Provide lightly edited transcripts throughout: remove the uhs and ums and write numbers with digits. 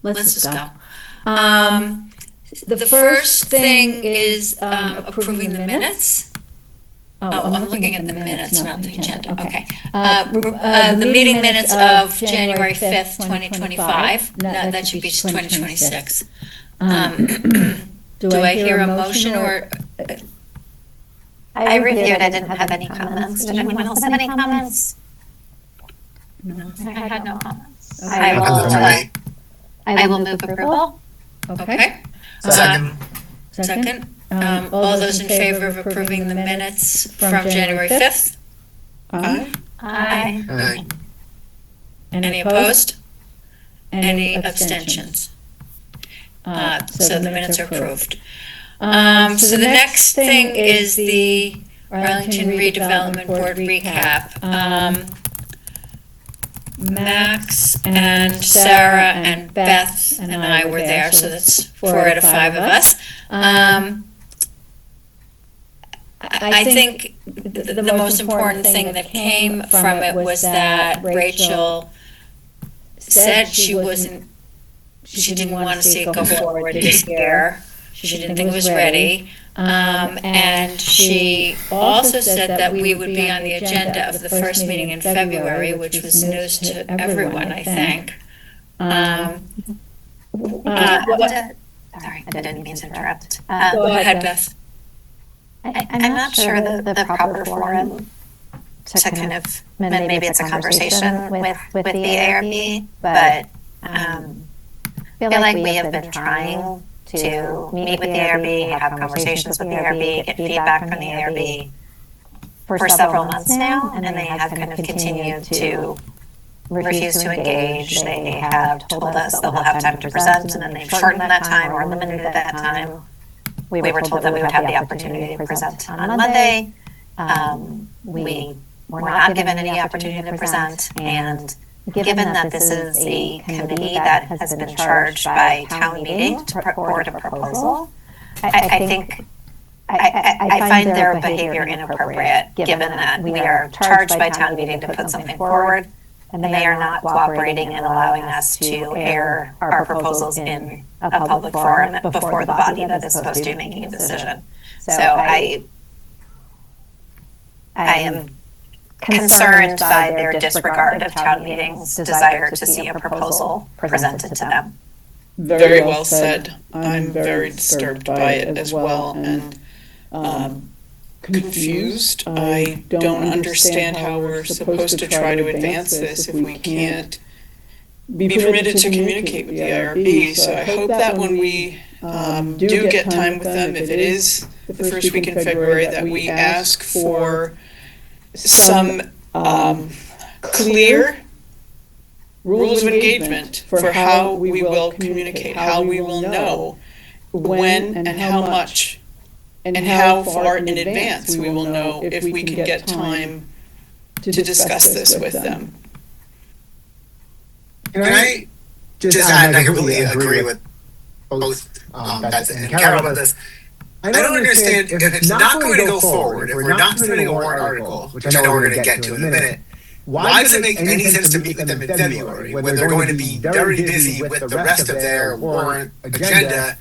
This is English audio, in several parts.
let's just go. The first thing is approving the minutes. Oh, I'm looking at the minutes, not the agenda. Okay. The meeting minutes of January 5th, 2025. No, that should be 2026. Do I hear a motion or? I reviewed, I didn't have any comments. Did anyone else have any comments? No. I had no comments. Okay. I will move approval. Okay. Second. All those in favor of approving the minutes from January 5th? Aye. Aye. Any opposed? Any abstentions? So the minutes are approved. So the next thing is the Arlington Redevelopment Board recap. Max and Sarah and Beth and I were there, so that's 4 out of 5 of us. I think the most important thing that came from it was that Rachel said she didn't want to see it go forward this year. She didn't think it was ready. And she also said that we would be on the agenda of the first meeting in February, which was news to everyone, I think. Sorry, I didn't mean to interrupt. Go ahead, Beth. I'm not sure the proper forum to kind of, maybe it's a conversation with the ARB, but I feel like we have been trying to meet with the ARB, have conversations with the ARB, get feedback from the ARB for several months now, and they have kind of continued to refuse to engage. They have told us that we'll have time to present, and then they've shortened that time or limited that time. We were told that we would have the opportunity to present on Monday. We were not given any opportunity to present, and given that this is a committee that has been charged by town meeting to put forward a proposal, I think I find their behavior inappropriate, given that we are charged by town meeting to put something forward, and they are not cooperating and allowing us to air our proposals in a public forum before the body that is supposed to be making a decision. So I am concerned by their disregard of town meeting's desire to see a proposal presented to them. Very well said. I'm very disturbed by it as well, and confused. I don't understand how we're supposed to try to advance this if we can't be permitted to communicate with the IRB. So I hope that when we do get time with them, if it is the first week in February, that we ask for some clear rules of engagement for how we will communicate, how we will know when and how much and how far in advance we will know if we can get time to discuss this with them. Can I just add, I completely agree with both Beth and Carol about this. I don't understand if it's not going to go forward, if we're not submitting a warrant article, which I know we're going to get to in a minute, why does it make any sense to meet with them in February when they're going to be very busy with the rest of their warrant agenda?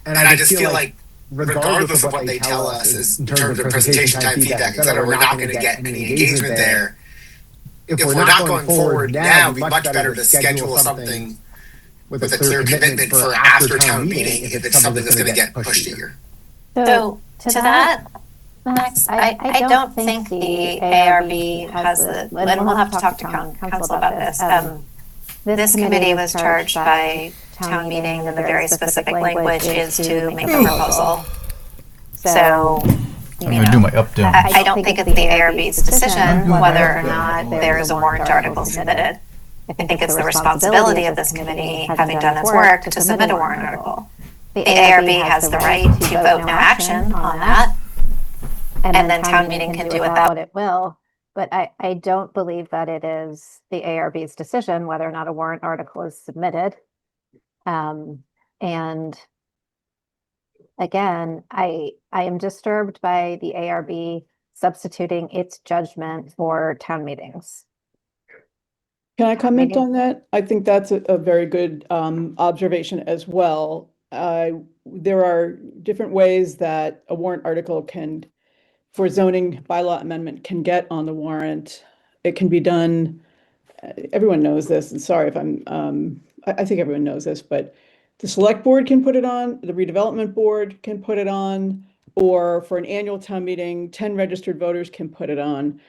And I just feel like, regardless of what they tell us in terms of presentation time, feedback, et cetera, we're not going to get any engagement there. If we're not going forward now, it'd be much better to schedule something with a clear commitment for after town meeting if it's something that's going to get pushed a year. So to that, Max, I don't think the ARB has and we'll have to talk to council about this. This committee was charged by town meeting, and the very specific language is to make a proposal. So, I'm going to do my up down. I don't think it's the ARB's decision whether or not there is a warrant article submitted. I think it's the responsibility of this committee, having done its work, to submit a warrant article. The ARB has the right to vote no action on that, and then town meeting can do with that what it will. But I don't believe that it is the ARB's decision whether or not a warrant article is submitted. And again, I am disturbed by the ARB substituting its judgment for town meetings. Can I comment meeting. on that? I think that's a very good observation as well. There are different ways that a warrant article can, for zoning bylaw amendment, can get on the warrant. It can be done, everyone knows this, and sorry if I think everyone knows this, but the select board can put it on, the redevelopment board can put it on, or for an annual town meeting, 10 registered voters can put it on.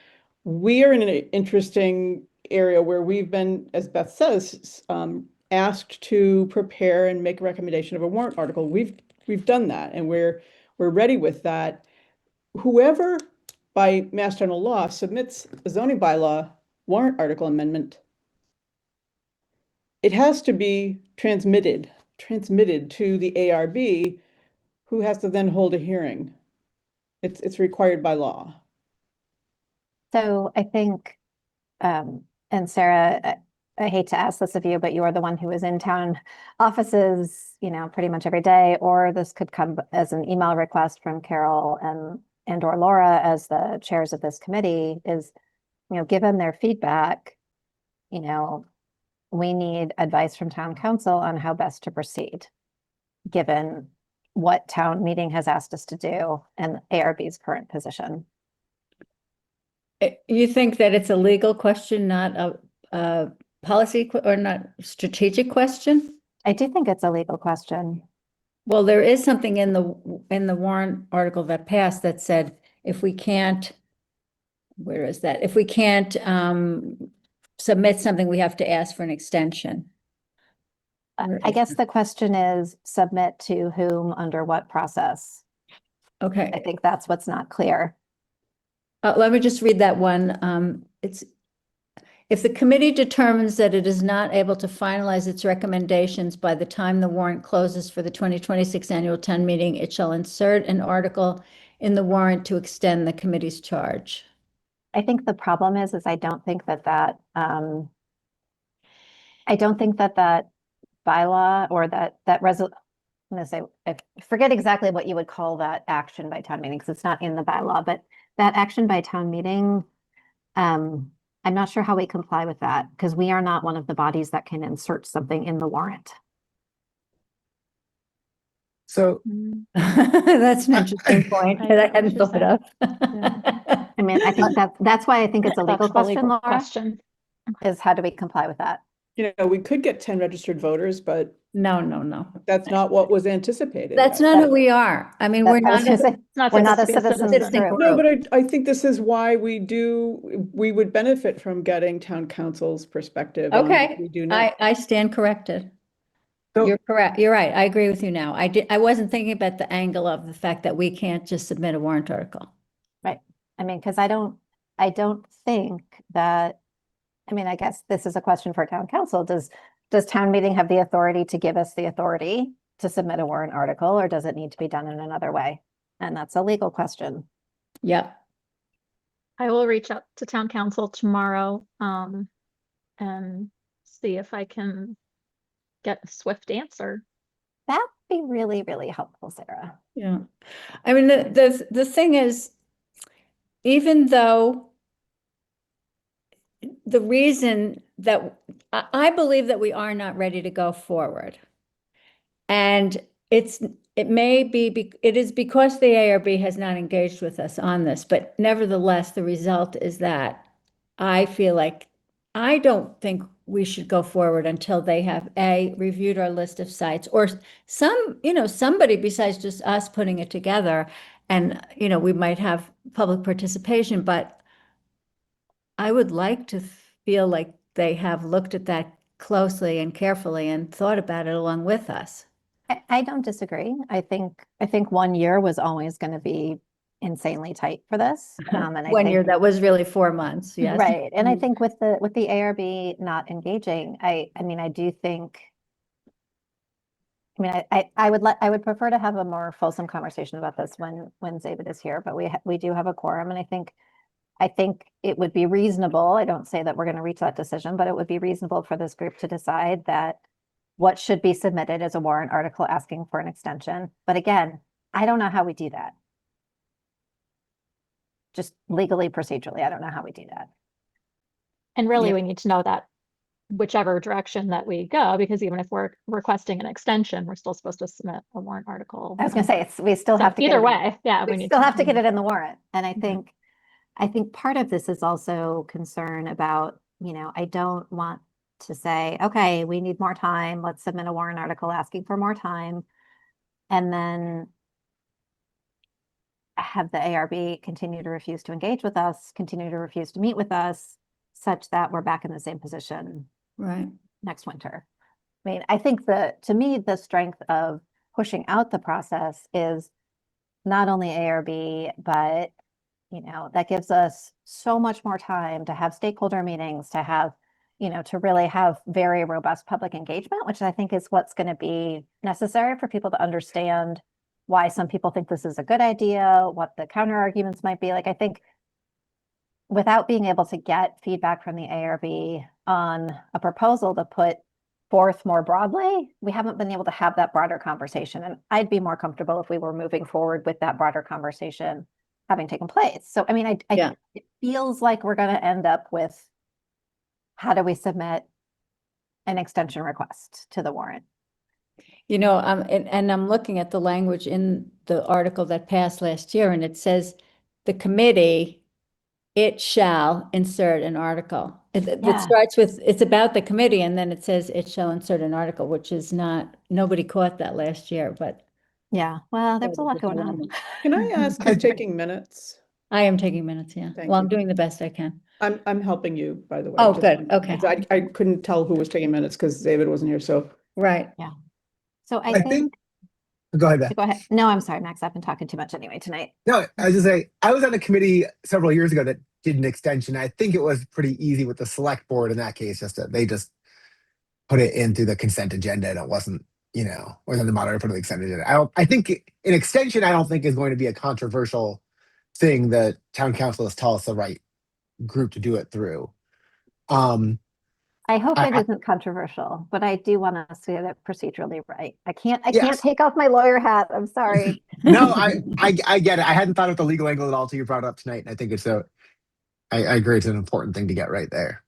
We are in an interesting area where we've been, as Beth says, asked to prepare and make a recommendation of a warrant article. We've done that, and we're ready with that. Whoever, by Mass General Law, submits a zoning bylaw warrant article amendment, it has to be transmitted to the ARB, who has to then hold a hearing. It's required by law. So I think, and Sarah, I hate to ask this of you, but you are the one who is in town offices, pretty much every day, or this could come as an email request from Carol and or Laura as the chairs of this committee is, given their feedback, we need advice from town council on how best to proceed, given what town meeting has asked us to do and ARB's current position. You think that it's a legal question, not a policy or not strategic question? I do think it's a legal question. Well, there is something in the warrant article that passed that said if we can't, where is that? If we can't submit something, we have to ask for an extension. I guess the question is submit to whom, under what process? I Okay, think that's what's not clear. let me just read that one. It's if the committee determines that it is not able to finalize its recommendations by the time the warrant closes for the 2026 annual town meeting, it shall insert an article in the warrant to extend the committee's charge. I think the problem is I don't think that bylaw or that I'm going to say, I forget exactly what you would call that action by town meeting, because it's not in the bylaw, but that action by town meeting, I'm not sure how we comply with that, because we are not one of the bodies that can insert something in the warrant. So That's an interesting point that I hadn't thought of. I mean, I think that's why I think it's a legal That's the question, Laura, question. is how do we comply with that? We could get 10 registered voters, but No. that's not what was anticipated. That's not who we are. I mean, we're not. We're not a citizen's group. No, but I think this is why we would benefit from getting town council's perspective on what Okay, we do now. I stand corrected. So- You're correct. You're right. I agree with you now. I wasn't thinking about the angle of the fact that we can't just submit a warrant article. Right. I mean, because I don't think that, I mean, I guess this is a question for town council. Does town meeting have the authority to give us the authority to submit a warrant article, or does it need to be done in another way? And that's a legal question. Yep. I will reach out to town council tomorrow, and see if I can get a swift answer. That'd be really, really helpful, Sarah. Yeah. I mean, the thing is, even though the reason that I believe that we are not ready to go forward, and it is because the ARB has not engaged with us on this, but nevertheless, the result is that I feel like I don't think we should go forward until they have reviewed our list of sites, or somebody besides just us putting it together, and we might have public participation, but I would like to feel like they have looked at that closely and carefully and thought about it along with us. I don't disagree. I think 1 year was always going to be insanely tight for this. And I 1 year, think, that was really 4 months, yes. right. And I think with the ARB not engaging, I mean, I do think, I mean, I would prefer to have a more fulsome conversation about this when David is here, but we do have a quorum, and I think it would be reasonable. I don't say that we're going to reach that decision, but it would be reasonable for this group to decide that what should be submitted as a warrant article asking for an extension. But again, I don't know how we do that. Just legally, procedurally, I don't know how we do that. And really, Yeah. we need to know that whichever direction that we go, because even if we're requesting an extension, we're still supposed to submit a warrant article. I was going to say, we still So have to get either it way, yeah, we need still to- have to get it in the warrant. And I think part of this is also concern about, I don't want to say, okay, we need more time. Let's submit a warrant article asking for more time. And then have the ARB continue to refuse to engage with us, continue to refuse to meet with us, such that we're back in the same position Right. next winter. I mean, I think to me, the strength of pushing out the process is not only ARB, but that gives us so much more time to have stakeholder meetings, to have, to really have very robust public engagement, which I think is what's going to be necessary for people to understand why some people think this is a good idea, what the counter arguments might be. Like, I think without being able to get feedback from the ARB on a proposal to put forth more broadly, we haven't been able to have that broader conversation. And I'd be more comfortable if we were moving forward with that broader conversation having taken place. So, I mean, Yeah. it feels like we're going to end up with, how do we submit an extension request to the warrant? And I'm looking at the language in the article that passed last year, and it says the committee, it shall insert an article. It Yeah. starts with, it's about the committee, and then it says it shall insert an article, which is nobody caught that last year, but. Yeah, well, there's a lot going on. Can I ask who's taking minutes? I am taking minutes, yeah. Thank Well, I'm you. doing the best I can. I'm helping you, by the way. Oh, just- good, okay. 'cause I couldn't tell who was taking minutes because David wasn't here, so. Right. So I think, go ahead, Beth. go ahead. No, I'm sorry, Max. I've been talking too much anyway tonight. No, I was just saying, I was on a committee several years ago that did an extension. I think it was pretty easy with the select board in that case, they just put it into the consent agenda and it wasn't, or then the moderator put it in the consent agenda. I think an extension, I don't think is going to be a controversial thing that town council has told us the right group to do it through. I hope I- it isn't controversial, but I do want to see that procedurally right. I can't Yes. take off my lawyer hat. I'm sorry. No, I get it. I hadn't thought of the legal angle at all till you brought it up tonight. And I think I agree. It's an important thing to get right there.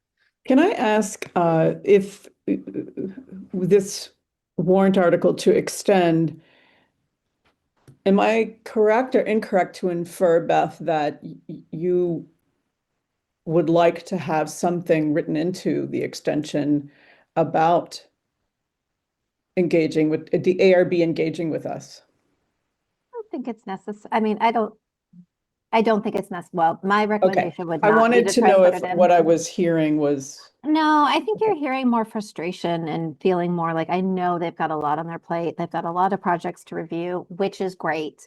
Can I ask if this warrant article to extend, am I correct or incorrect to infer, Beth, that you would like to have something written into the extension about engaging with the ARB engaging with us? I don't think it's necessary. I mean, I don't think it's necessary. Well, my recommendation would I not be wanted to to try and know put if it in. what I was hearing was. No, I think you're hearing more frustration and feeling more like, I know they've got a lot on their plate. They've got a lot of projects to review, which is great.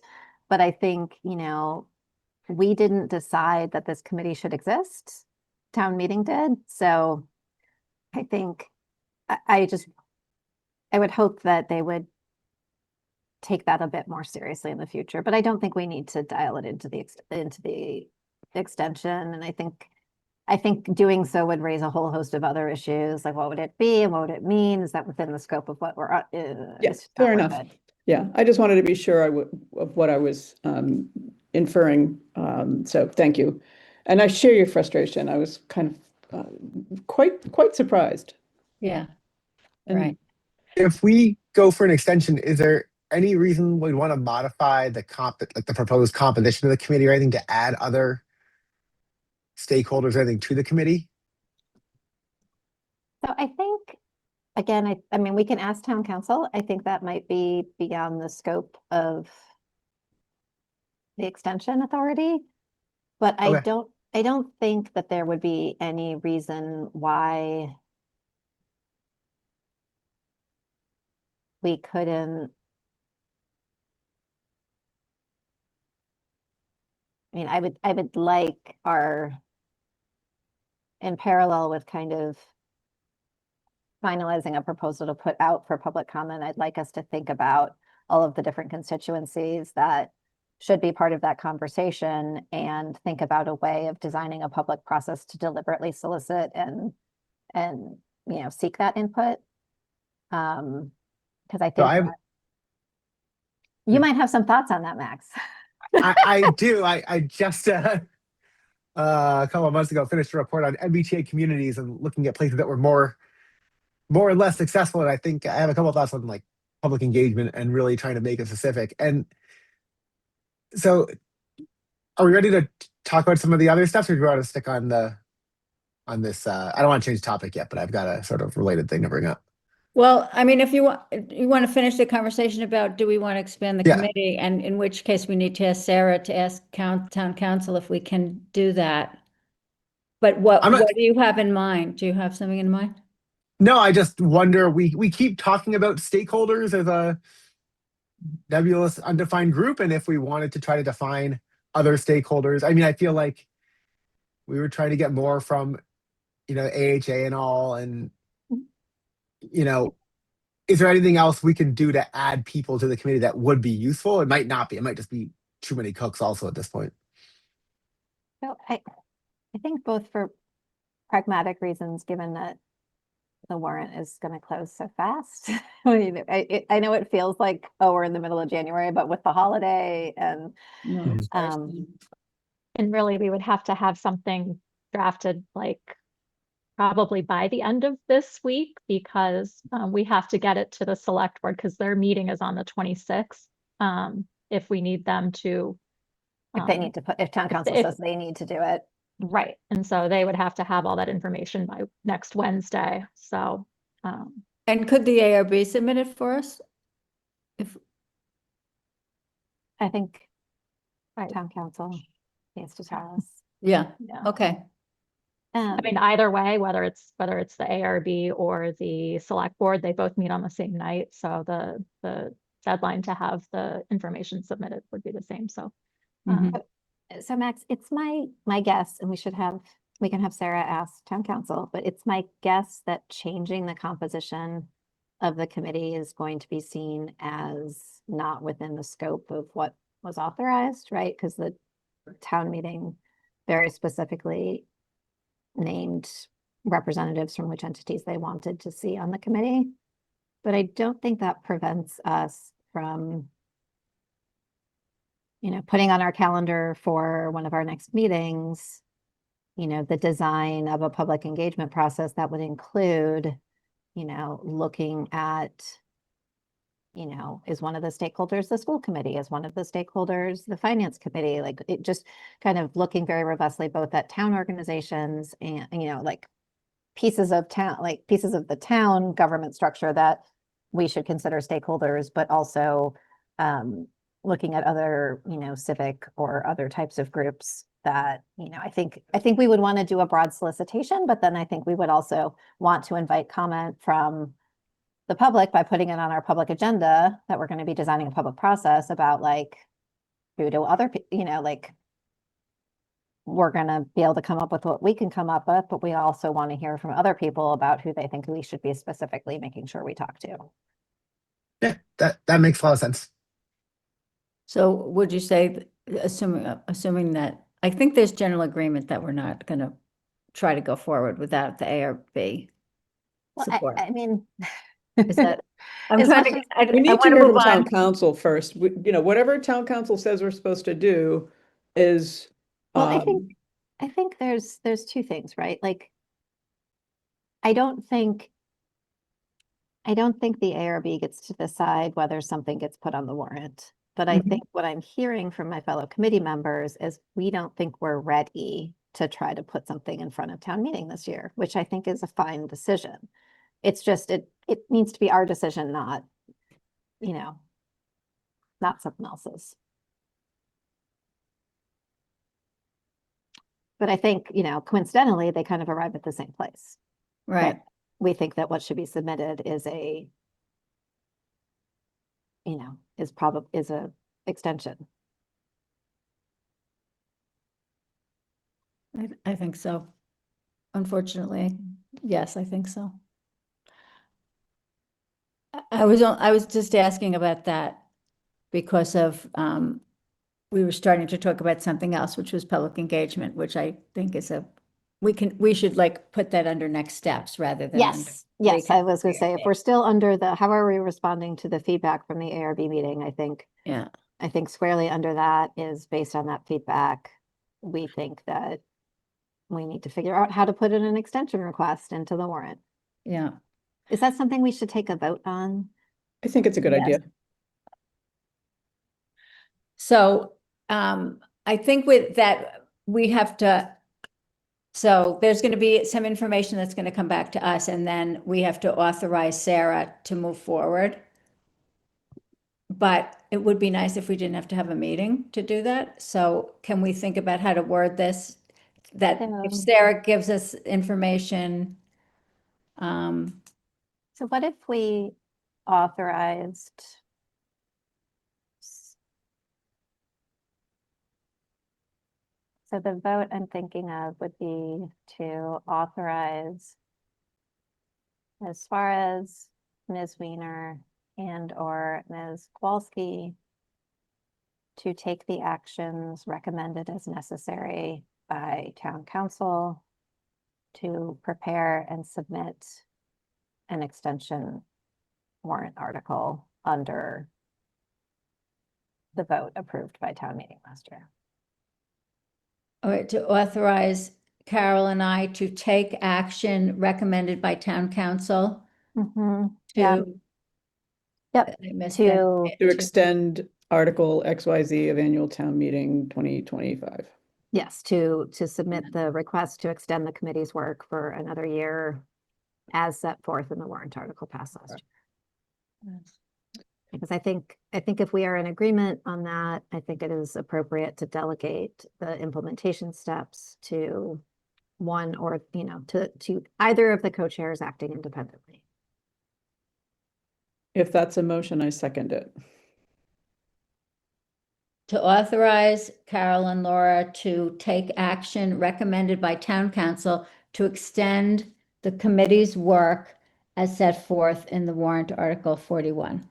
But I think, we didn't decide that this committee should exist. Town meeting did. So I think I would hope that they would take that a bit more seriously in the future, but I don't think we need to dial it into the extension. And I think doing so would raise a whole host of other issues, like what would it be and what would it mean? Is that within the scope of what we're? Yes, fair enough. Yeah, I just wanted to be sure of what I was inferring. So thank you, and I share your frustration. I was kind of quite surprised. Yeah. And Right. If we go for an extension, is there any reason we'd want to modify the proposed composition of the committee or anything to add other stakeholders or anything to the committee? So I think, again, I mean, we can ask town council. I think that might be beyond the scope of the extension authority. But I Okay. don't think that there would be any reason why we couldn't. I mean, I would like in parallel with kind of finalizing a proposal to put out for public comment, I'd like us to think about all of the different constituencies that should be part of that conversation and think about a way of designing a public process to deliberately solicit and seek that input. Because I think you might have some thoughts on that, Max. I do. I just a couple of months ago finished a report on MBTA communities and looking at places that were more more or less successful. And I think I have a couple of thoughts on like public engagement and really trying to make it specific. And so are we ready to talk about some of the other stuff, or do you want to stick on this? I don't want to change the topic yet, but I've got a sort of related thing to bring up. Well, I mean, if you want to finish the conversation about, do we want to expand the Yeah. committee? And in which case we need to ask Sarah to ask town council if we can do that. But what do you have in mind? Do you have something in mind? No, I just wonder, we keep talking about stakeholders as a nebulous, undefined group. And if we wanted to try to define other stakeholders, I mean, I feel like we were trying to get more from, AHA and all. And, is there anything else we can do to add people to the committee that would be useful? It might not be. It might just be too many cooks also at this point. So I think both for pragmatic reasons, given that the warrant is going to close so fast. I know it feels like, oh, we're in the middle of January, but with the holiday and No. And really, we would have to have something drafted like probably by the end of this week, because we have to get it to the select board because their meeting is on the 26th. If we need them to. If they need to if town council says they need to do it. Right. And so they would have to have all that information by next Wednesday. So. And could the ARB submit it for us? I think town council needs to tell us. Yeah. Yeah. Okay. I mean, either way, whether it's the ARB or the select board, they both meet on the same night. So the deadline to have the information submitted would be the same. So. So Max, it's my guess, and we can have Sarah ask town council, but it's my guess that changing the composition of the committee is going to be seen as not within the scope of what was authorized, right? Because the town meeting very specifically named representatives from which entities they wanted to see on the committee. But I don't think that prevents us from putting on our calendar for one of our next meetings, the design of a public engagement process that would include, looking at, is one of the stakeholders the school committee, is one of the stakeholders the finance committee, like it just kind of looking very robustly both at town organizations and, like pieces of the town government structure that we should consider stakeholders, but also, looking at other, civic or other types of groups that, I think we would want to do a broad solicitation, but then I think we would also want to invite comment from the public by putting it on our public agenda that we're going to be designing a public process about, like, who do other people, like, we're going to be able to come up with what we can come up with, but we also want to hear from other people about who they think we should be specifically making sure we talk to. Yeah, that makes a lot of sense. So would you say, assuming that, I think there's general agreement that we're not going to try to go forward without the ARB support. I mean, Is that? We need to hear from town council first. Whatever town council says we're supposed to do is. Well, I think there's two things, right? Like, I don't think the ARB gets to decide whether something gets put on the warrant. But I think what I'm hearing from my fellow committee members is we don't think we're ready to try to put something in front of town meeting this year, which I think is a fine decision. It's just, it needs to be our decision, not something else's. But I think, coincidentally, they kind of arrive at the same place. Right. We think that what should be submitted is is a extension. I think so. Unfortunately, yes, I think so. I was just asking about that because of, we were starting to talk about something else, which was public engagement, which I think is we should like put that under next steps rather than. Yes, I was going to say, if we're still under how are we responding to the feedback from the ARB meeting? I think squarely under that is based on that feedback. We think that we need to figure out how to put in an extension request into the warrant. Yeah. Is that something we should take a vote on? I think it's a good Yes. idea. So, I think with that, we have to, so there's going to be some information that's going to come back to us, and then we have to authorize Sarah to move forward. But it would be nice if we didn't have to have a meeting to do that. So can we think about how to word this? That if Sarah gives us information, So what if we authorized? So the vote I'm thinking of would be to authorize, as far as Ms. Weiner and or Ms. Kowalski, to take the actions recommended as necessary by town council to prepare and submit an extension warrant article under the vote approved by town meeting last year. all right, to authorize Carol and I to take action recommended by town council Yeah, to. Yep, I missed to- that. To extend Article XYZ of annual town meeting 2025. yes, to submit the request to extend the committee's work for another year as set forth in the warrant article passed last year. Because I think if we are in agreement on that, I think it is appropriate to delegate the implementation steps to one or, to either of the co-chairs acting independently. If that's a motion, I second it. To authorize Carol and Laura to take action recommended by town council to extend the committee's work as set forth in the warrant article 41.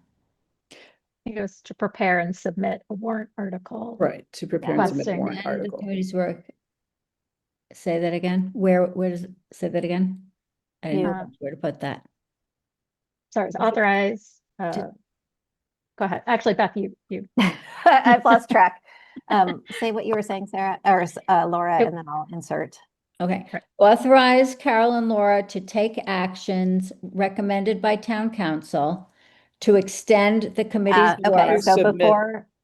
It goes to prepare and submit a warrant article. Right, to prepare and submit a Requesting. warrant And the article. committee's work. Say that again. Where does it say that again? I didn't know where to put that. Sorry, it's authorize. Go ahead. Actually, Beth, you. I've lost track. Say what you were saying, Sarah, or Laura, and then I'll insert. Okay. Right. Authorize Carol and Laura to take actions recommended by town council to extend the committee's Okay, work. so Submit.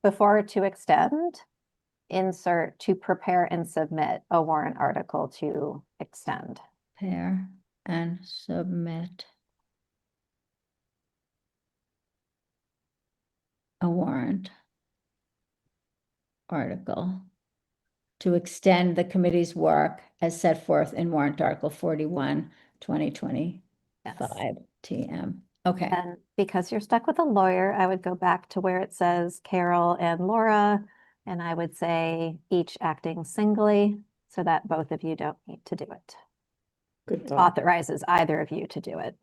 before to extend, insert to prepare and submit a warrant article to extend. Prepare and submit a warrant article to extend the committee's work as set forth in warrant article 41, 2025 Yes. TM. Okay. And because you're stuck with a lawyer, I would go back to where it says Carol and Laura, and I would say each acting singly so that both of you don't need to do it. Good thought. Authorizes either of you to do it.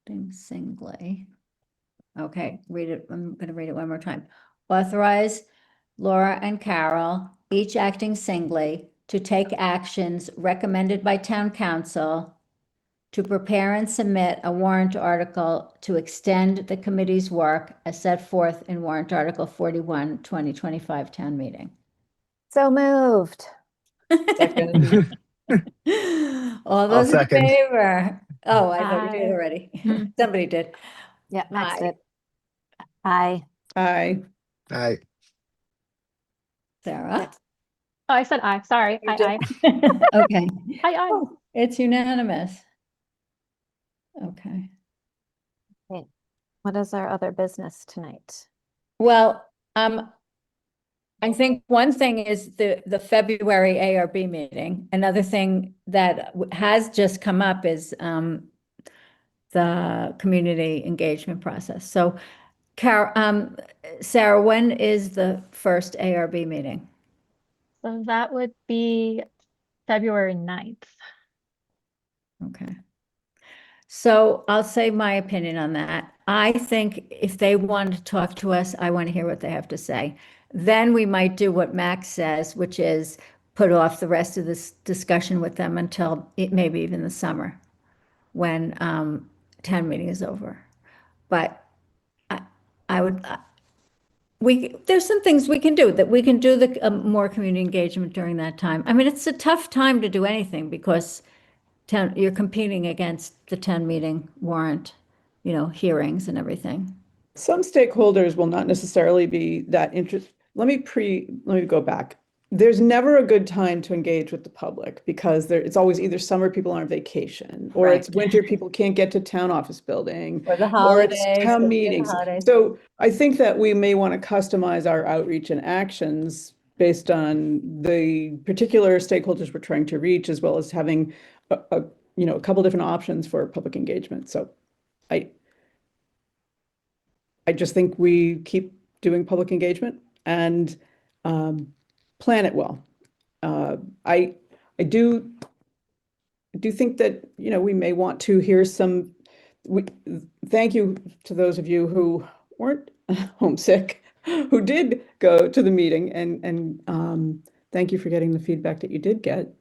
Acting singly. Okay, read it. I'm going to read it one more time. Authorize Laura and Carol, each acting singly, to take actions recommended by town council to prepare and submit a warrant article to extend the committee's work as set forth in warrant article 41, 2025 town meeting. So moved. Second. All those in second. favor? Oh, I thought you did Aye. already. Mhm. Somebody did. Yeah, Max Aye. did. Aye. Aye. Aye. Sarah? Oh, I said aye. Sorry. You Aye, did. Okay. aye. Aye, aye. It's unanimous. Okay. What is our other business tonight? Well, I think one thing is the February ARB meeting. Another thing that has just come up is the community engagement process. So, Sarah, when is the first ARB meeting? So that would be February 9th. Okay. So I'll say my opinion on that. I think if they want to talk to us, I want to hear what they have to say. Then we might do what Max says, which is put off the rest of this discussion with them until maybe even the summer when town meeting is over. But I would, there's some things we can do that we can do the more community engagement during that time. I mean, it's a tough time to do anything because you're competing against the town meeting warrant, hearings and everything. Some stakeholders will not necessarily be that interested. Let me go back. There's never a good time to engage with the public because it's always either summer, people are on vacation, or it's Right. winter, people can't get to town office building, Or the or it's holidays. town the meetings. holidays. So I think that we may want to customize our outreach and actions based on the particular stakeholders we're trying to reach, as well as having a couple different options for public engagement. So I just think we keep doing public engagement and plan it well. I do think that, we may want to hear some, thank you to those of you who weren't homesick, who did go to the meeting, and thank you for getting the feedback that you did get.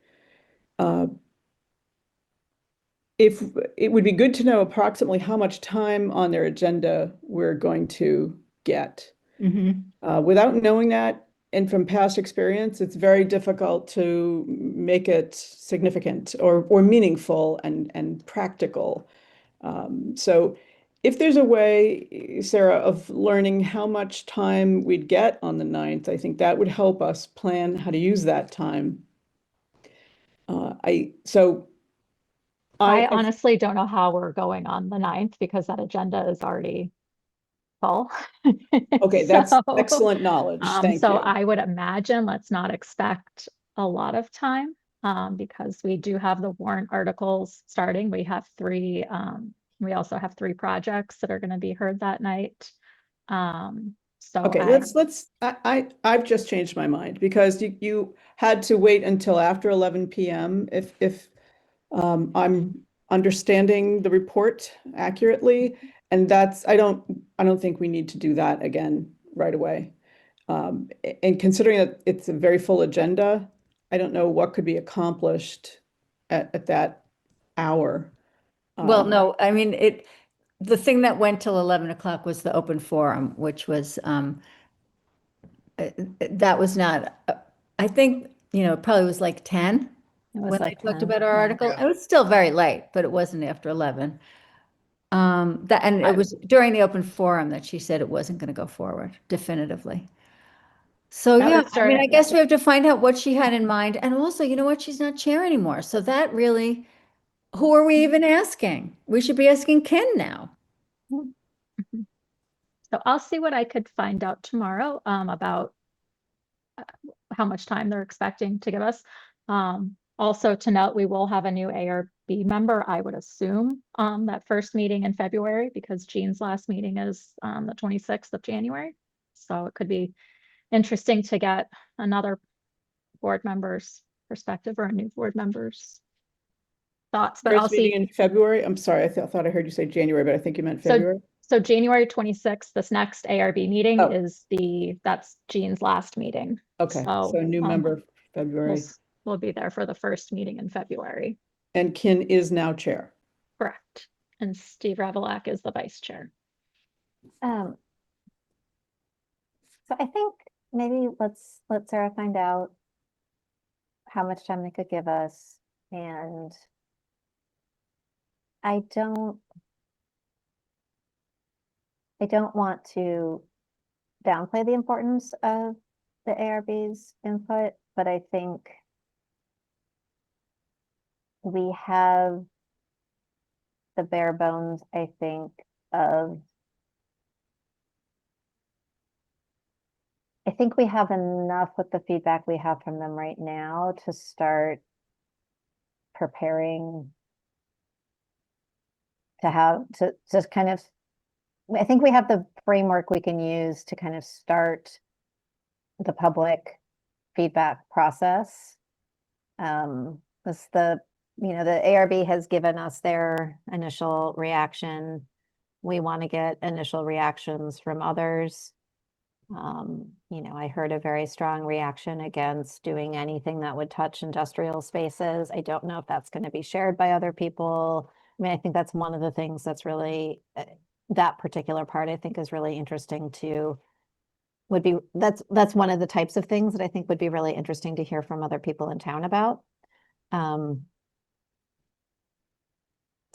If it would be good to know approximately how much time on their agenda we're going to get. Without knowing that, and from past experience, it's very difficult to make it significant or meaningful and practical. So if there's a way, Sarah, of learning how much time we'd get on the 9th, I think that would help us plan how to use that time. I honestly don't know how we're going on the 9th because that agenda is already full. Okay, that's So, excellent knowledge. Thank so you. I would imagine let's not expect a lot of time because we do have the warrant articles starting. We also have 3 projects that are going to be heard that night. So Okay, I've just changed my mind because you had to wait until after 11 p.m. if I'm understanding the report accurately, and I don't think we need to do that again right away. And considering that it's a very full agenda, I don't know what could be accomplished at that hour. Well, no, I mean, the thing that went till 11 o'clock was the open forum, which was, that was not, I think, it probably was like 10 it was when I like talked 10, about our yeah. article. Yeah. It was still very late, but it wasn't after 11. And it was during the open forum that she said it wasn't going to go forward definitively. So That yeah, was I mean, I during- guess we have to find out what she had in mind. And also, you know what? She's not chair anymore. So that really, who are we even asking? We should be asking Ken now. Mhm. So I'll see what I could find out tomorrow about how much time they're expecting to give us. Also to note, we will have a new ARB member, I would assume, that first meeting in February because Jean's last meeting is the 26th of January. So it could be interesting to get another board member's perspective or a new board member's thoughts, but I'll First meeting see. in February. I'm sorry, I thought I heard you say January, but I think you meant So, February. so January 26th, this next ARB meeting Oh. is that's Jean's last meeting. Okay, so new member February. We'll be there for the first meeting in February. And Ken is now chair. Correct. And Steve Ravelak is the vice chair. So I think maybe let's let Sarah find out how much time they could give us. And I don't want to downplay the importance of the ARB's input, but I think we have the bare bones, I think, of I think we have enough with the feedback we have from them right now to start preparing to kind of, I think we have the framework we can use to kind of start the public feedback process. The ARB has given us their initial reaction. We want to get initial reactions from others. I heard a very strong reaction against doing anything that would touch industrial spaces. I don't know if that's going to be shared by other people. I mean, I think that's one of the things that's really, that particular part I think is really interesting that's one of the types of things that I think would be really interesting to hear from other people in town about.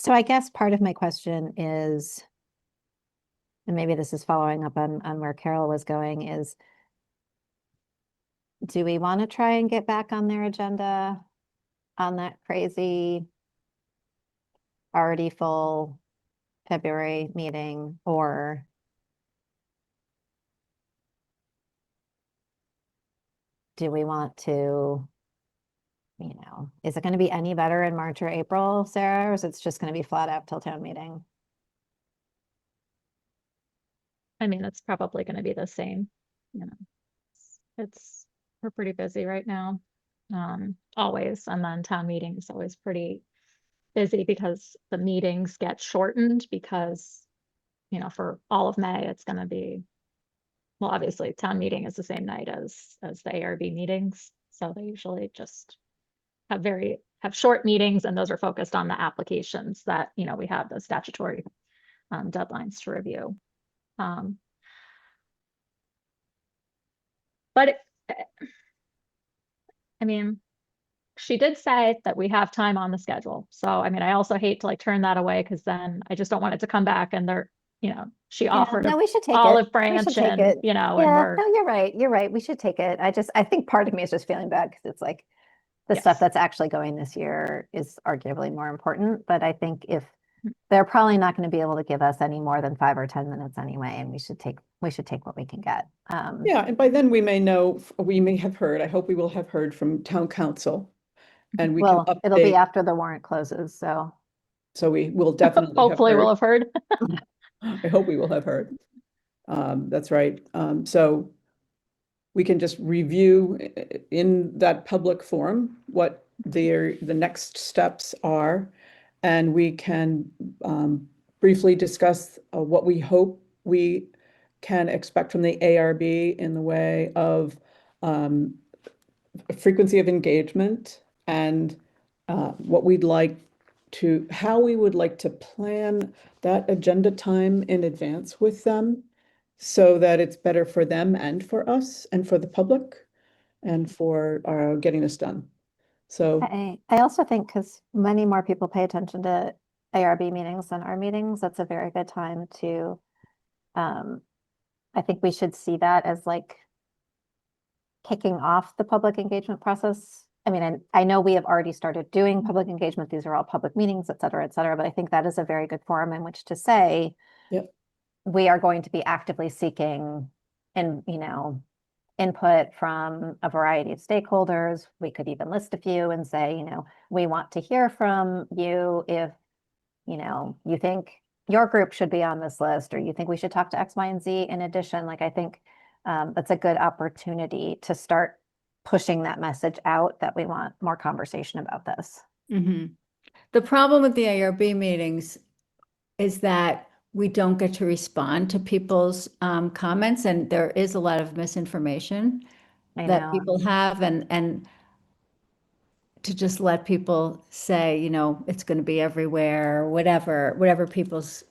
So I guess part of my question is, and maybe this is following up on where Carol was going, is do we want to try and get back on their agenda on that crazy, already full February meeting, or do we want to, is it going to be any better in March or April, Sarah, or is it just going to be flat out till town meeting? I mean, it's probably going to be the same, we're pretty busy right now. Always, and then town meeting is always pretty busy because the meetings get shortened because, for all of May, it's going to be, well, obviously town meeting is the same night as the ARB meetings. So they usually just have short meetings, and those are focused on the applications that, we have the statutory deadlines to review. But I mean, she did say that we have time on the schedule. So, I mean, I also hate to like turn that away because then I just don't want it to come back and she offered No, we should take olive it. branch We should take and, it. and Yeah, we're, no, you're right. You're right. We should take it. I think part of me is just feeling bad because it's like the Yes. stuff that's actually going this year is arguably more important. But I think if they're probably not going to be able to give us any more than 5 or 10 minutes anyway, and we should take what we can get. Yeah, and by then we may have heard, I hope we will have heard from town council. And we can Well, it'll be update, after the warrant closes, so. so we will definitely have hopefully we'll heard. have heard. I hope we will have heard. That's right. So we can just review in that public forum what the next steps are. And we can briefly discuss what we hope we can expect from the ARB in the way of frequency of engagement and what we'd like to, how we would like to plan that agenda time in advance with them so that it's better for them and for us and for the public and for getting this done. So I also think because many more people pay attention to ARB meetings than our meetings, that's a very good time to, I think we should see that as like kicking off the public engagement process. I mean, I know we have already started doing public engagement. These are all public meetings, et cetera, but I think that is a very good forum in which to say, Yep. we are going to be actively seeking input from a variety of stakeholders. We could even list a few and say, we want to hear from you if, you think your group should be on this list, or you think we should talk to X, Y, and Z in addition. Like, I think that's a good opportunity to start pushing that message out that we want more conversation about this. Mm-hmm. The problem with the ARB meetings is that we don't get to respond to people's comments, and there is a lot of misinformation that people have, and to just let people say, it's going to be everywhere, whatever people's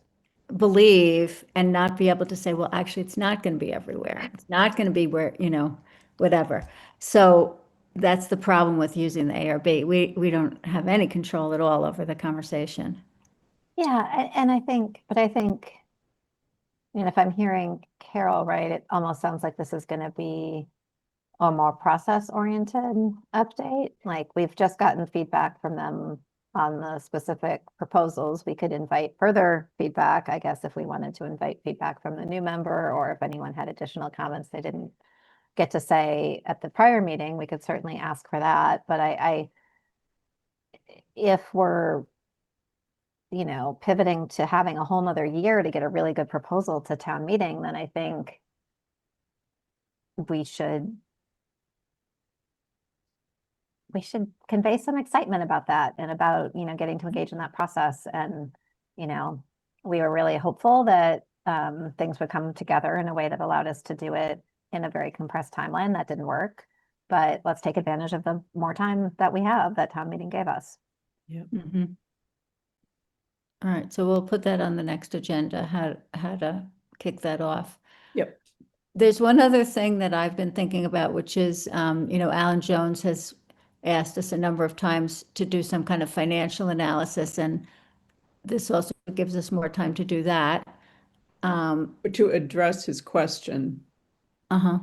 believe, and not be able to say, well, actually, it's not going to be everywhere. It's not going to be where, whatever. So that's the problem with using the ARB. We don't have any control at all over the conversation. Yeah, and I think, if I'm hearing Carol right, it almost sounds like this is going to be a more process-oriented update. Like, we've just gotten feedback from them on the specific proposals. We could invite further feedback, I guess, if we wanted to invite feedback from the new member, or if anyone had additional comments they didn't get to say at the prior meeting, we could certainly ask for that. But if we're pivoting to having a whole nother year to get a really good proposal to town meeting, then I think we should convey some excitement about that and about, getting to engage in that process. And, we were really hopeful that things would come together in a way that allowed us to do it in a very compressed timeline. That didn't work, but let's take advantage of the more time that we have that town meeting gave us. yeah. Mm-hmm. All right, so we'll put that on the next agenda, how to kick that off. Yep. There's one other thing that I've been thinking about, which is, Alan Jones has asked us a number of times to do some kind of financial analysis, and this also gives us more time to do that. But to address his question, Uh-huh.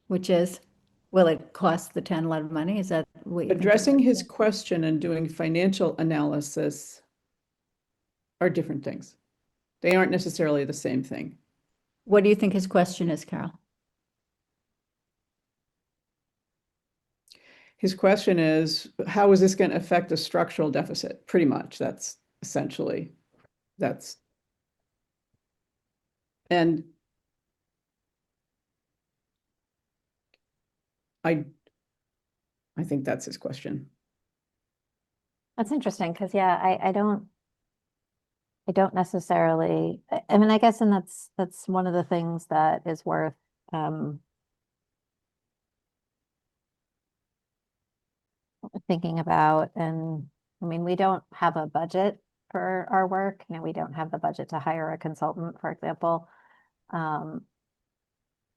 Which is, will it cost the town a lot of money? Is that what you think? addressing his question and doing financial analysis are different things. They aren't necessarily the same thing. What do you think his question is, Carol? His question is, how is this going to affect the structural deficit? Pretty much, that's essentially, and I think that's his question. That's interesting, because yeah, I don't necessarily, I mean, I guess, and that's one of the things that is worth thinking about. And I mean, we don't have a budget for our work. You know, we don't have the budget to hire a consultant, for example.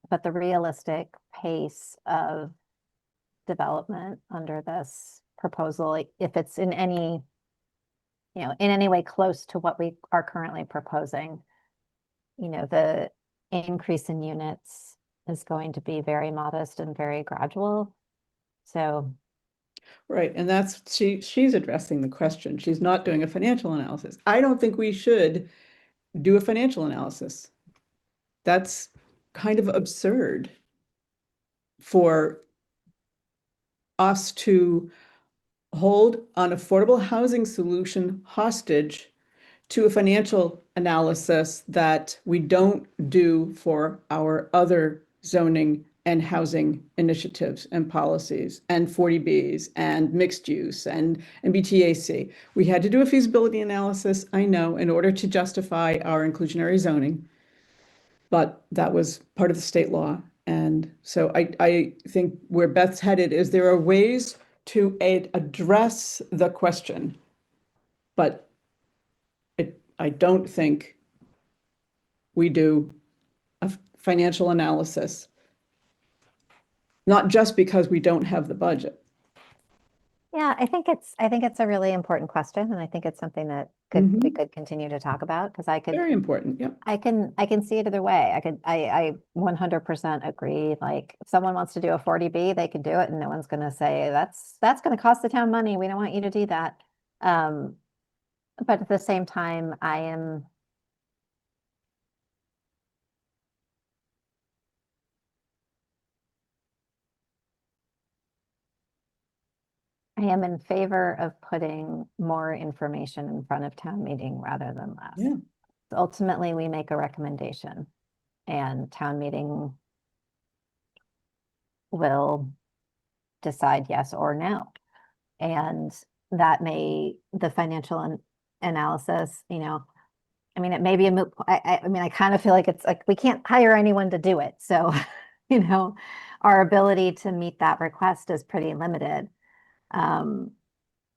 But the realistic pace of development under this proposal, if it's in any, in any way close to what we are currently proposing, the increase in units is going to be very modest and very gradual. So. Right, and she's addressing the question. She's not doing a financial analysis. I don't think we should do a financial analysis. That's kind of absurd for us to hold an affordable housing solution hostage to a financial analysis that we don't do for our other zoning and housing initiatives and policies and 40Bs and mixed use and BTAC. We had to do a feasibility analysis, I know, in order to justify our inclusionary zoning, but that was part of the state law. And so I think where Beth's headed is there are ways to address the question, but I don't think we do a financial analysis, not just because we don't have the budget. Yeah, I think it's a really important question, and I think it's something that we could continue to talk about, because Very important, yeah. I can see it either way. I 100% agree. Like, if someone wants to do a 40B, they can do it, and no one's going to say that's going to cost the town money. We don't want you to do that. But at the same time, I am in favor of putting more information in front of town meeting rather than less. Yeah. Ultimately, we make a recommendation, and town meeting will decide yes or no. And that the financial analysis, I mean, it may be a moot. I mean, I kind of feel like it's like we can't hire anyone to do it. So, our ability to meet that request is pretty limited. I'm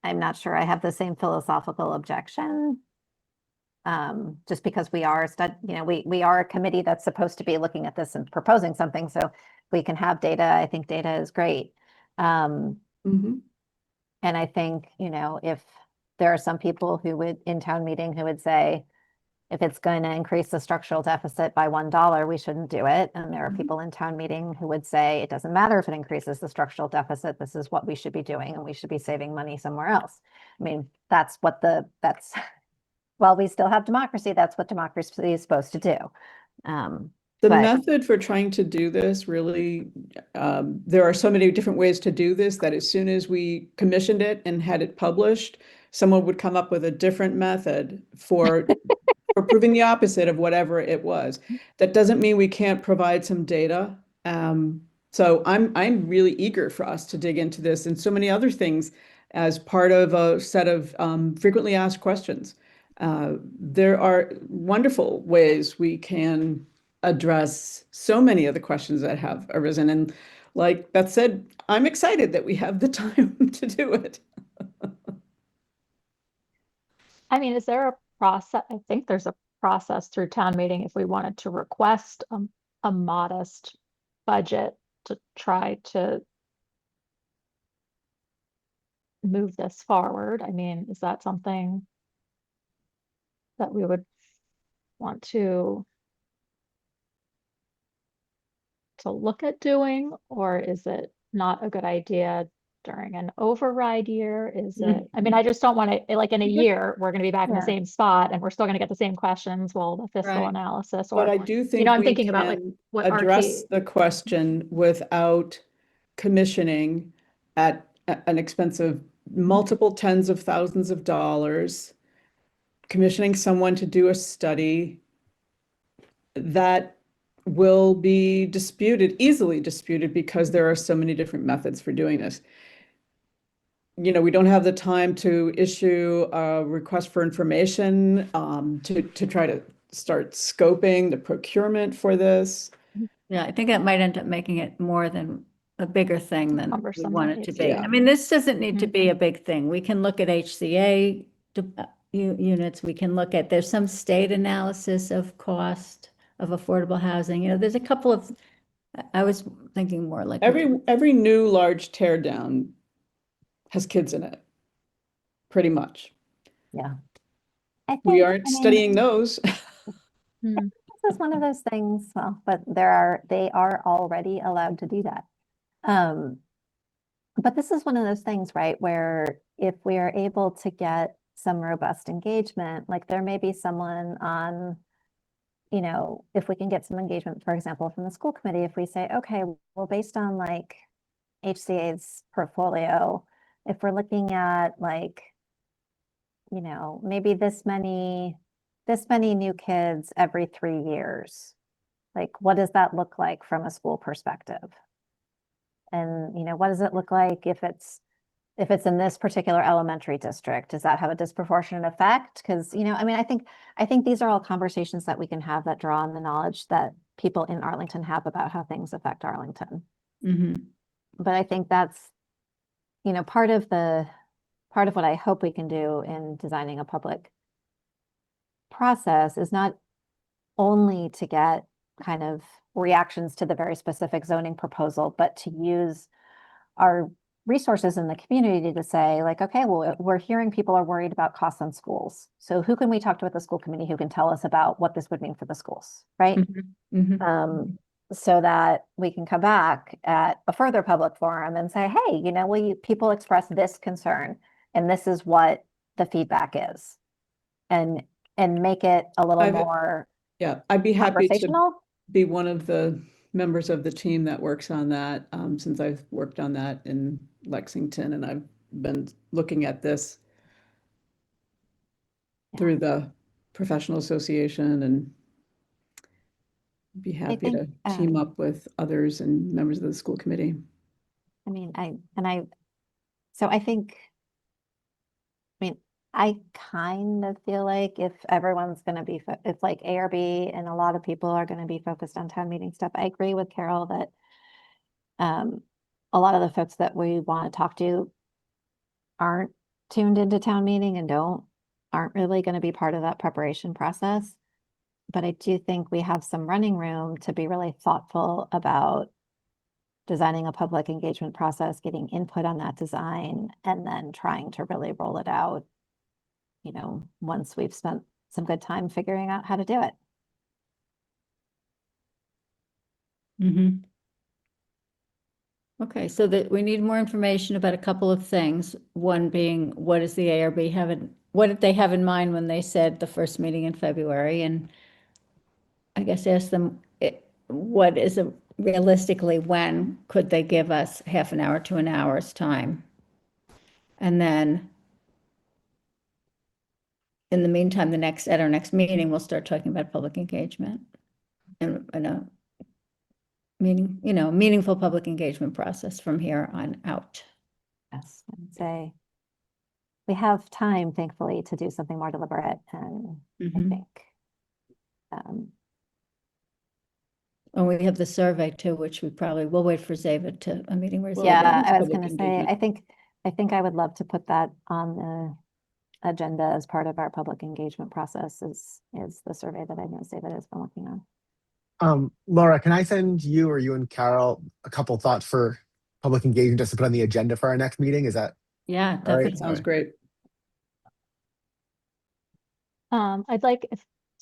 not sure I have the same philosophical objection. Just because we are we are a committee that's supposed to be looking at this and proposing something, so we can have data. I think data is great. And I think, if there are some people who would, in town meeting, who would say, if it's going to increase the structural deficit by $1, we shouldn't do it. And there are people in town meeting who would say, it doesn't matter if it increases the structural deficit, this is what we should be doing, and we should be saving money somewhere else. I mean, while we still have democracy, that's what democracy is supposed to do. The method for trying to do this really, there are so many different ways to do this that as soon as we commissioned it and had it published, someone would come up with a different method for proving the opposite of whatever it was. That doesn't mean we can't provide some data. So I'm really eager for us to dig into this and so many other things as part of a set of frequently asked questions. There are wonderful ways we can address so many of the questions that have arisen. And like Beth said, I'm excited that we have the time to do it. I mean, is there a process? I think there's a process through town meeting if we wanted to request a modest budget to try to move this forward. I mean, is that something that we would want to look at doing, or is it not a good idea during an override year? Is it, I mean, I just don't want to, like in a year, we're going to be back in the Yeah. same spot and we're still going to get the same questions. Well, the fiscal Right. analysis, But or, I do think I'm we thinking about like can what address RT. the question without commissioning at an expense of multiple tens of thousands of dollars, commissioning someone to do a study that will be disputed, easily disputed, because there are so many different methods for doing this. You know, we don't have the time to issue a request for information, to try to start scoping the procurement for this. Yeah, I think that might end up making it more than a bigger thing than we Cumbersome want than it to needs be. to be. I mean, this doesn't need to Mhm. be a big thing. We can look at HCA units. We can look at, there's some state analysis of cost of affordable housing. You know, there's a couple of, I was thinking more like. Every new large tear down has kids in it, pretty much. Yeah. I We think, aren't I mean, studying those. Hmm. this is one of those things, well, but they are already allowed to do that. But this is one of those things, right, where if we are able to get some robust engagement, like there may be someone on, you know, if we can get some engagement, for example, from the school committee, if we say, okay, well, based on like HCA's portfolio, if we're looking at like, you know, maybe this many new kids every 3 years, like what does that look like from a school perspective? And, you know, what does it look like if it's in this particular elementary district? Does that have a disproportionate effect? Because, you know, I mean, I think these are all conversations that we can have that draw on the knowledge that people in Arlington have about how things affect Arlington. Mhm. But I think that's, you know, part of what I hope we can do in designing a public process is not only to get kind of reactions to the very specific zoning proposal, but to use our resources in the community to say like, okay, well, we're hearing people are worried about costs on schools. So who can we talk to at the school committee who can tell us about what this would mean for the schools, right? Mhm. Mhm. So that we can come back at a further public forum and say, hey, you know, people express this concern and this is what the feedback is. And make it a little more Yeah, I'd be happy to conversational. be one of the members of the team that works on that, since I've worked on that in Lexington and I've been looking at this through the professional association, and be happy think, to team up with others and members of the school committee. I mean, so I think, I mean, I kind of feel like if everyone's going to be, if like ARB and a lot of people are going to be focused on town meeting stuff, I agree with Carol that a lot of the folks that we want to talk to aren't tuned into town meeting and aren't really going to be part of that preparation process. But I do think we have some running room to be really thoughtful about designing a public engagement process, getting input on that design, and then trying to really roll it out, you know, once we've spent some good time figuring out how to do it. Mhm. Okay, so that we need more information about a couple of things. One being, what does the ARB what did they have in mind when they said the first meeting in February? And I guess ask them, what is realistically, when could they give us half an hour to an hour's time? And then in the meantime, at our next meeting, we'll start talking about public engagement and a meaningful public engagement process from here on out. Yes, and say we have time, thankfully, to do something more deliberate. And I think, And we have the survey too, which we'll wait for Zava to a meeting where Zava. yeah, I was public going to say, engagement. I think I would love to put that on the agenda as part of our public engagement process is the survey that I know Zava has been working on. Laura, can I send you or you and Carol a couple thoughts for public engagement just to put on the agenda for our next meeting? Is that Yeah, all right? definitely. Sounds great. I'd like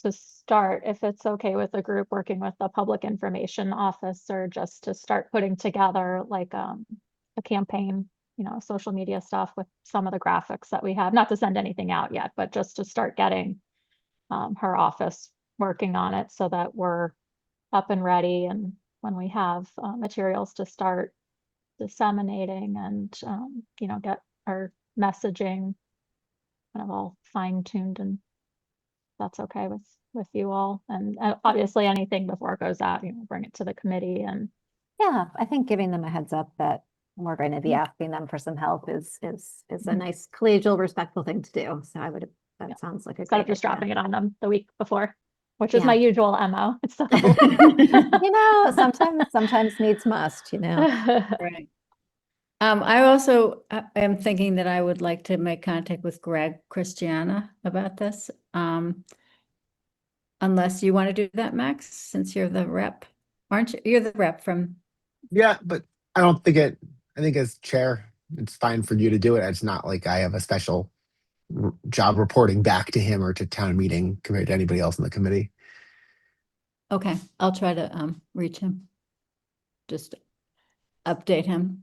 to start, if it's okay with the group, working with the public information officer, just to start putting together like a campaign, social media stuff with some of the graphics that we have, not to send anything out yet, but just to start getting her office working on it so that we're up and ready. And when we have materials to start disseminating and, get our messaging kind of all fine-tuned, and that's okay with you all. And obviously anything before it goes out, bring it to the committee. And Yeah, I think giving them a heads up that we're going to be asking them for some help is a nice collegial, respectful thing to do. So that sounds like a instead of great just idea. dropping it on them the week before, which is Yeah. my usual MO. So Sometimes needs must, Right. I also am thinking that I would like to make contact with Greg Christiana about this. Unless you want to do that, Max, since you're the rep, aren't you? You're the rep from, Yeah, but I don't think I think as chair, it's fine for you to do it. It's not like I have a special job reporting back to him or to town meeting compared to anybody else in the committee. okay, I'll try to reach him. Just update him.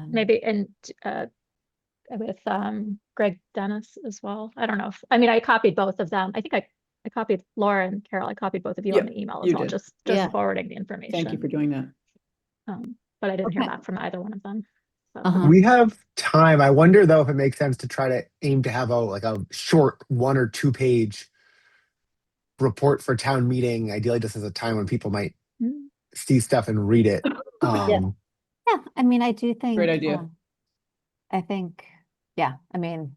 maybe, and with Greg Dennis as well. I don't know I copied both of them. I think I copied Laura and Carol. I copied both of you on the email as you well, did. just Yeah. forwarding the information. Thank you for doing that. But I didn't hear Okay. back from either one of them. So. Uh-huh. We have time. I wonder though if it makes sense to try to aim to have a short 1 or 2 page report for town meeting, ideally just as a time when people might Mm. see stuff and read it. Yeah, I mean, I do think. Great idea. I think, yeah, I mean,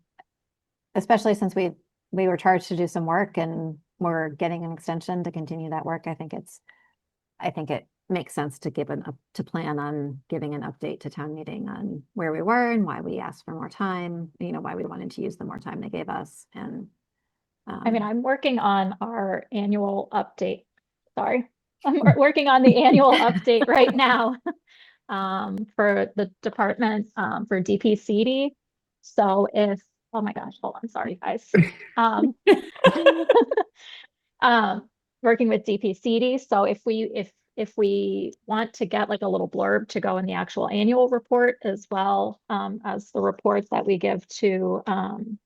especially since we were charged to do some work and we're getting an extension to continue that work, I think it makes sense to plan on giving an update to town meeting on where we were and why we asked for more time, why we wanted to use the more time they gave us. And I'm working on our annual update. Sorry. I'm working on the annual update right now for the department for DPCD. So oh my gosh, hold on, sorry guys. Working with DPCD. So if we want to get like a little blurb to go in the actual annual report as well as the reports that we give to town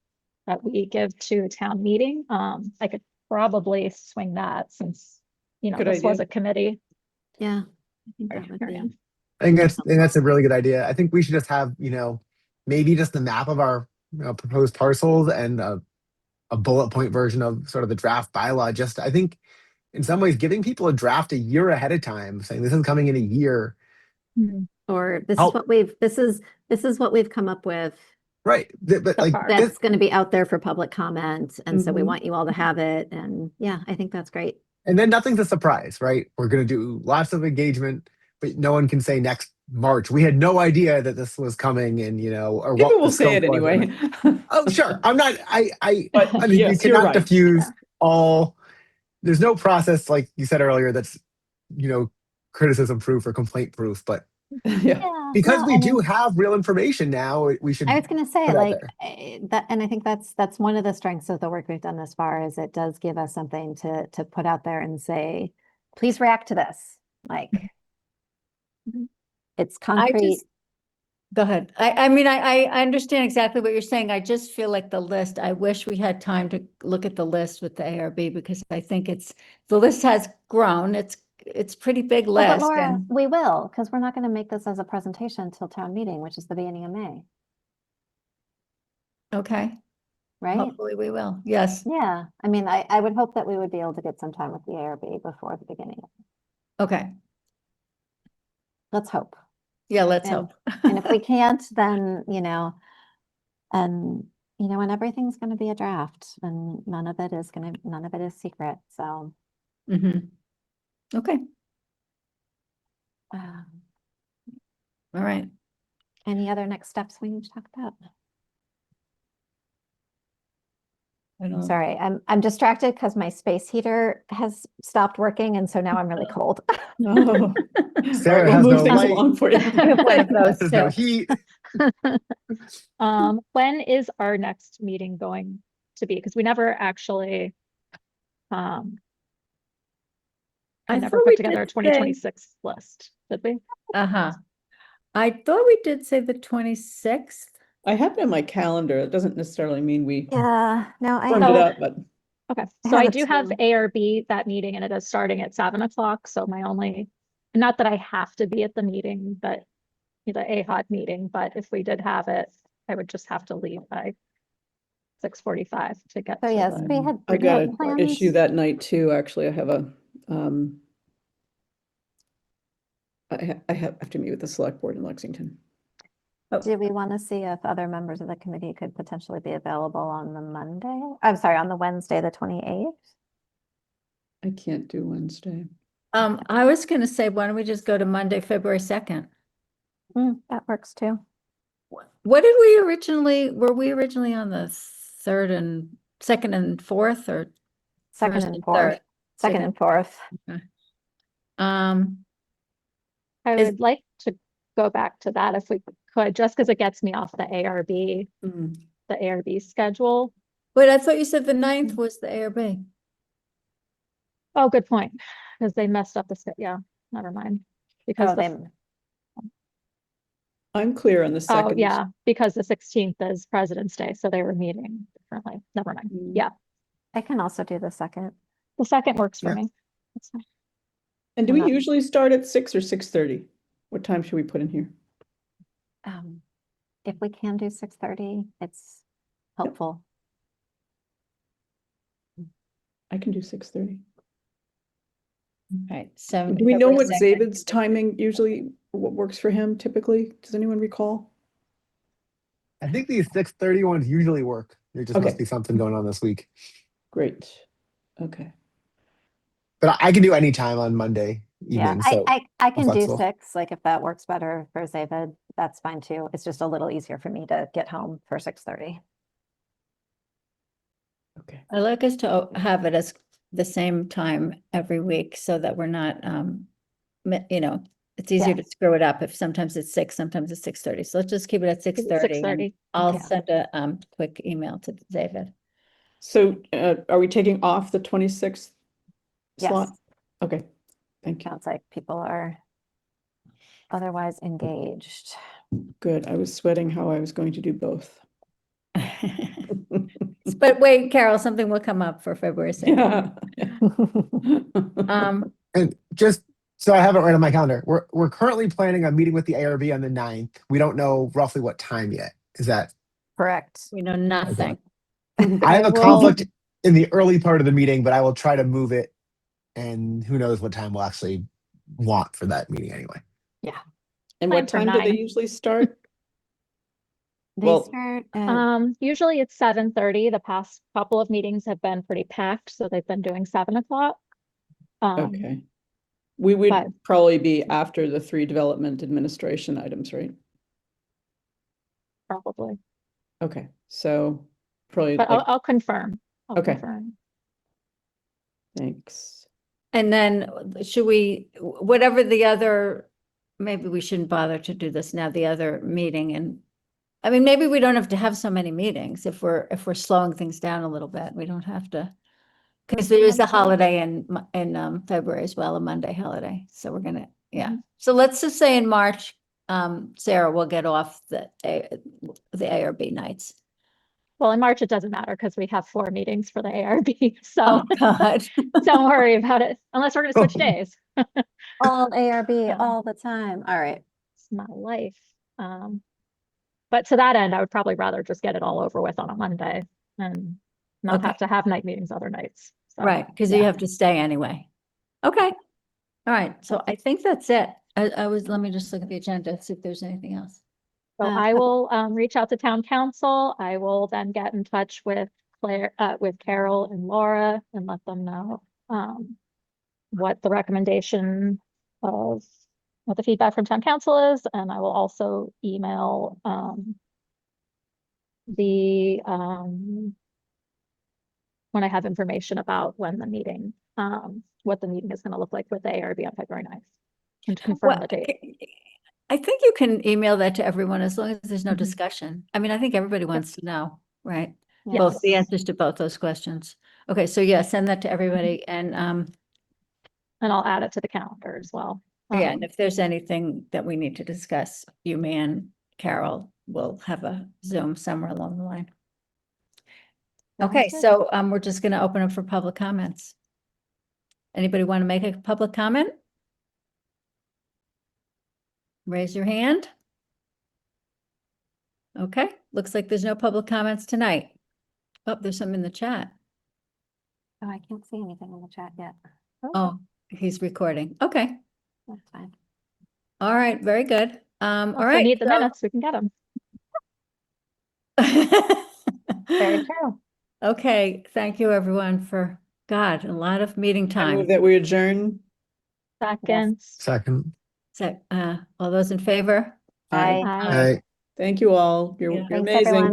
meeting, I could probably swing that since Good this was idea. a committee. yeah, I think that's a really good idea. I think we should just have, maybe just the map of our proposed parcels and a bullet point version of sort of the draft bylaw. Just, I think in some ways giving people a draft a year ahead of time, saying this is coming in a year. or this Help. is what we've come up with. Right. But So like far. That's going to be out there for public comment. And so we Mhm. want you all to have it. And yeah, I think that's great. and then nothing's a surprise, right? We're going to do lots of engagement, but no one can say next March, we had no idea that this was coming and, or what People will the say it scope was. anyway. Oh, sure. I'm not, But I mean, yes, you you're cannot right. diffuse all, there's no process, like you said earlier, that's, criticism proof or complaint proof, but Yeah. because no, we I do mean, have real information now, we should. I was going to say put it out like there. that, and I think that's one of the strengths of the work we've done this far is it does give us something to put out there and say, please react to this. Like it's concrete. Go ahead. I mean, I understand exactly what you're saying. I just feel like the list, I wish we had time to look at the list with the ARB because I think the list has grown. It's pretty big Well, but list. Laura, And we will, because we're not going to make this as a presentation until town meeting, which is the beginning of May, okay, right? hopefully we will. Yes. Yeah, I mean, I would hope that we would be able to get some time with the ARB before the beginning. Okay. Let's hope. Yeah, let's And- hope. And if we can't, then, and everything's going to be a draft and none of it is secret. So, Mhm. Okay, um, all right. any other next steps we need to talk about? I don't- Sorry, I'm distracted because my space heater has stopped working, and so now I'm really cold. Oh. Sarah We'll has move no things light. along for you. I have one of those There's no too. heat. When is our next meeting going to be? Because we never actually, I we never thought put we together a did say- 2026 list, did we? Uh-huh. I thought we did say the 26th. I have it in my calendar. It doesn't necessarily mean we Yeah, no, firmed it So- up, but Okay, I so I have it do have too. ARB that meeting and it is starting at 7 o'clock. So my only, not that I have to be at the meeting, but the AHOD meeting, but if we did have it, I would just have to leave by 6:45 to get So to yes, the. we had. I we got had an planned- issue that night too. Actually, I have a I have to meet with the select board in Lexington. Do we want to see if other members of the committee could potentially be available on the Monday? I'm sorry, on the Wednesday, the 28th? I can't do Wednesday. I was gonna say, why don't we just go to Monday, February 2nd? That works too. What did we were we originally on the 3rd and 2nd and 4th or? Second first and and fourth. third? Second and fourth. Um, I Is- would like to go back to that if we could, just because it gets me off the ARB, Mm. the ARB schedule. wait, I thought you said the 9th was the ARB. Oh, good point, because they messed up the, yeah, never mind. Because Oh, the, I'm clear on the oh, 2nd. yeah, because the 16th is President's Day, so they were meeting differently. Never mind. Mm. Yeah, I can also do the second. the second works for Yeah. me. That's fine. And do I'm we not- usually start at 6 or 6:30? What time should we put in here? If we can do 6:30, it's helpful. I can do 6:30. Right, so. Do we know what February 2nd. David's timing usually, what works for him typically? Does anyone recall? I think these 6:30 ones usually work. There just Okay. must be something going on this week. Great. Okay. But I can do any time on Monday Yeah, evening. So I can do flexible. 6, like if that works better for David, that's fine too. It's just a little easier for me to get home for 6:30. Okay. I like us to have it as the same time every week so that we're not, it's easier to Yes. screw it up if sometimes it's 6, sometimes it's 6:30. So let's just keep it at 6:30. 6:30. I'll Okay. send a quick email to David. So are we taking off the 26th slot? Yes, Okay, thank you. sounds like people are otherwise engaged. Good. I was sweating how I was going to do both. But wait, Carol, something will come up for February 2nd. Yeah. and just so I have it right on my calendar, we're currently planning on meeting with the ARB on the 9th. We don't know roughly what time yet. Is that Correct. We know nothing. I have a will- conflict in the early part of the meeting, but I will try to move it. And who knows what time we'll actually want for that meeting anyway. And Plan what for time do they 9. usually start? They Well, start at, Usually it's 7:30. The past couple of meetings have been pretty packed, so they've been doing 7 o'clock. Okay. We would but- probably be after the 3 development administration items, right? Probably, Okay, so probably but like, I'll confirm. I'll Okay. confirm. thanks. And then should we, whatever the other, maybe we shouldn't bother to do this now, the other meeting. And I mean, maybe we don't have to have so many meetings if we're slowing things down a little bit. We don't have to. Because there is a holiday in February as well, a Monday holiday. So we're gonna, yeah. So let's just say in March, Sarah will get off the ARB nights. Well, in March, it doesn't matter because we have 4 meetings for the ARB, so Oh, God. don't worry about it, unless we're gonna switch days. all ARB Yeah. all the time. All right. It's my life. But to that end, I would probably rather just get it all over with on a Monday and not Okay. have to have night meetings other nights. So, Right, because you yeah. have to stay anyway. Okay. All right, so I think that's it. Let me just look at the agenda, see if there's anything else. So I will reach out to town council. I will then get in touch with Carol and Laura and let them know what the recommendation of what the feedback from town council is, and I will also email when I have information about when the meeting, what the meeting is going to look like with the ARB on February 9th. And to confirm the date. I think you can email that to everyone as long as there's no Mhm. discussion. I mean, I think everybody wants to know, right? Yes. Both the answers to both those questions. Okay, so yeah, send that to everybody and, And I'll add it to the calendar as well. yeah, and if there's anything that we need to discuss, you, me and Carol will have a Zoom somewhere along the line. Okay, Sounds good. so, we're just gonna open up for public comments. Anybody want to make a public comment? Raise your hand. Okay, looks like there's no public comments tonight. Oh, there's some in the chat. Oh, I can't see anything in the chat yet. Oh, he's recording. Okay, That's fine. all right, very good. All If we right. need the minutes, we can get them. Very true. Okay, thank you everyone for, God, a lot of meeting I move time. that we adjourn. Seconds. Second. So, all those in favor? Aye. Bye. Aye. Aye. Thank you all. You're Yeah. you're Thanks, amazing. everyone.